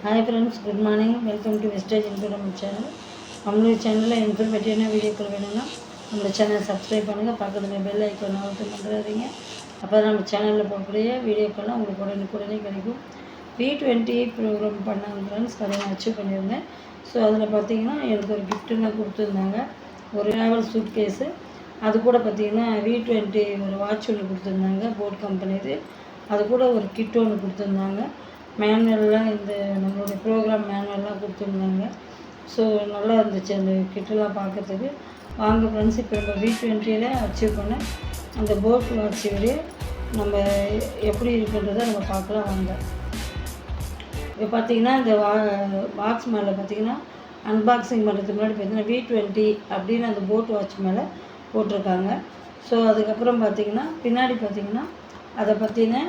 Hi friends, good morning. Welcome to wastage inform channel. நம்மளுடைய சேனலில் இன்ஃபர்மேட்டிவான வீடியோக்கள் வேணும்னா நம்மளோட சேனலை சப்ஸ்கிரைப் பண்ணுங்கள். பக்கத்தில் பெல் ஐக்கான் அழுத்தம் பண்ணுறாதீங்க. அப்போ தான் நம்ம சேனலில் போடக்கூடிய வீடியோக்கள்லாம் உங்களுக்கு உடனுக்குடனே கிடைக்கும். V20 ப்ரோக்ராம் பண்ணாங்க ஃப்ரெண்ட்ஸ், அதை நான் அச்சீவ் பண்ணியிருந்தேன். ஸோ அதில் பார்த்தீங்கன்னா எனக்கு ஒரு கிஃப்ட்டுலாம் கொடுத்துருந்தாங்க. ஒரு ட்ராவல் சூட் கேஸு, அது கூட பார்த்திங்கன்னா V20 ஒரு வாட்ச் ஒன்று கொடுத்துருந்தாங்க, போட் கம்பெனி இது. அது கூட ஒரு கிட் ஒன்று கொடுத்துருந்தாங்க. மேனுவல்லாம் இந்த நம்மளுடைய ப்ரோக்ராம் மேனுவல்லாம் கொடுத்துருந்தாங்க. ஸோ நல்லா இருந்துச்சு அந்த கிட்டெல்லாம் பார்க்கறதுக்கு. வாங்க ஃப்ரெண்ட்ஸ், இப்போ நம்ம V20 அச்சீவ் பண்ண அந்த போட் வாட்ச் வீடியோ நம்ம எப்படி இருக்குன்றதை நம்ம பார்க்கலாம் வாங்க. இப்போ பார்த்திங்கன்னா இந்த பாக்ஸ் மேலே பார்த்திங்கன்னா அன்பாக்சிங் பண்ணுறதுக்கு முன்னாடி பார்த்திங்கன்னா V20 அப்படின்னு அந்த போட் வாட்ச் மேலே போட்டிருக்காங்க. ஸோ அதுக்கப்புறம் பார்த்திங்கன்னா பின்னாடி பார்த்திங்கன்னா அதை பற்றின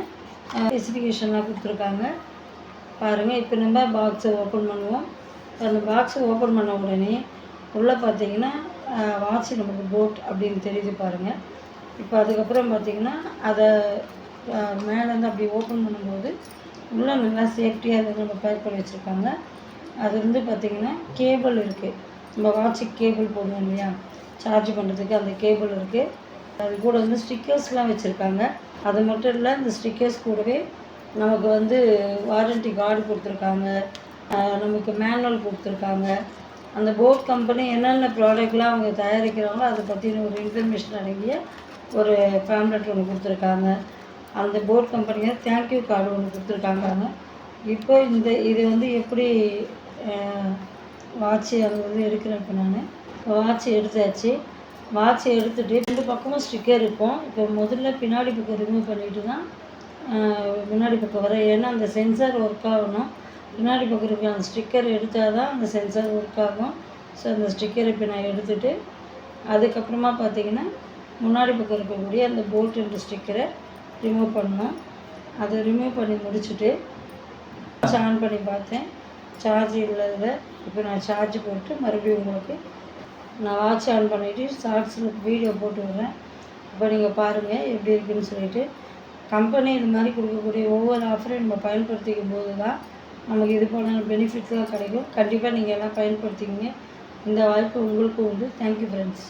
ஸ்பெசிஃபிகேஷன்லாம் கொடுத்துருக்காங்க பாருங்கள். இப்போ நம்ம பாக்ஸை ஓப்பன் பண்ணுவோம். அந்த பாக்ஸை ஓப்பன் பண்ண உடனே உள்ளே பார்த்திங்கன்னா வாட்ச் நமக்கு போட் அப்படின்னு தெரியுது பாருங்கள். இப்போ அதுக்கப்புறம் பார்த்திங்கன்னா அதை மேலேருந்து அப்படி ஓப்பன் பண்ணும்போது உள்ளே நல்லா சேஃப்டியாக அதை நம்ம பேக் பண்ணி வச்சுருக்காங்க. அது வந்து பார்த்திங்கன்னா கேபிள் இருக்குது. நம்ம வாட்சுக்கு கேபிள் போடுவோம் இல்லையா, சார்ஜ் பண்ணுறதுக்கு அந்த கேபிள் இருக்குது. அது கூட வந்து ஸ்டிக்கர்ஸ்லாம் வச்சுருக்காங்க. அது மட்டும் இல்லை, இந்த ஸ்டிக்கர்ஸ் கூடவே நமக்கு வந்து வாரண்டி கார்டு கொடுத்துருக்காங்க, நமக்கு மேனுவல் கொடுத்துருக்காங்க. அந்த போட் கம்பெனி என்னென்ன ப்ராடக்ட்லாம் அவங்க தயாரிக்கிறாங்களோ அதை பற்றின ஒரு இன்ஃபர்மேஷன் அடங்கிய ஒரு பேம்லெட் ஒன்று கொடுத்துருக்காங்க. அந்த போட் கம்பெனியை தேங்க்யூ கார்டு ஒன்று கொடுத்துருக்காங்க. இப்போ இது வந்து எப்படி வாட்ச் அது வந்து எடுக்கிறேன். இப்போ நான் வாட்ச் எடுத்தாச்சு. வாட்ச் எடுத்துகிட்டு 2 பக்கமும் ஸ்டிக்கர் இருக்கும். இப்போ முதல்ல பின்னாடி பக்கம் ரிமூவ் பண்ணிவிட்டு தான் முன்னாடி பக்கம் வர, ஏன்னா அந்த சென்சார் ஒர்க் ஆகணும். பின்னாடி பக்கம் இருக்கிற அந்த ஸ்டிக்கர் எடுத்தால் தான் அந்த சென்சார் ஒர்க் ஆகும். ஸோ அந்த ஸ்டிக்கரை இப்போ நான் எடுத்துகிட்டு அதுக்கப்புறமா பார்த்திங்கன்னா முன்னாடி பக்கம் இருக்கக்கூடிய அந்த போல்ட் என்ற ஸ்டிக்கரை ரிமூவ் பண்ணணும். அதை ரிமூவ் பண்ணி முடிச்சுட்டு ஆன் பண்ணி பார்த்தேன், சார்ஜ் இல்லாத. இப்போ நான் சார்ஜ் போட்டு மறுபடியும் உங்களுக்கு நான் வாட்ச் ஆன் பண்ணிவிட்டு ஷார்ட்ஸில் வீடியோ போட்டு விடுறேன். இப்போ நீங்கள் பாருங்கள் எப்படி இருக்குதுன்னு சொல்லிவிட்டு. கம்பெனி இது மாதிரி கொடுக்கக்கூடிய ஒவ்வொரு ஆஃபரையும் நம்ம பயன்படுத்திக்கும் போது தான் நமக்கு இது போன பெனிஃபிட்ஸ்லாம் கிடைக்கும். கண்டிப்பாக நீங்கள் எல்லாம் பயன்படுத்திக்கிங்க. இந்த வாய்ப்பு உங்களுக்கும் உண்டு. Thank you friends.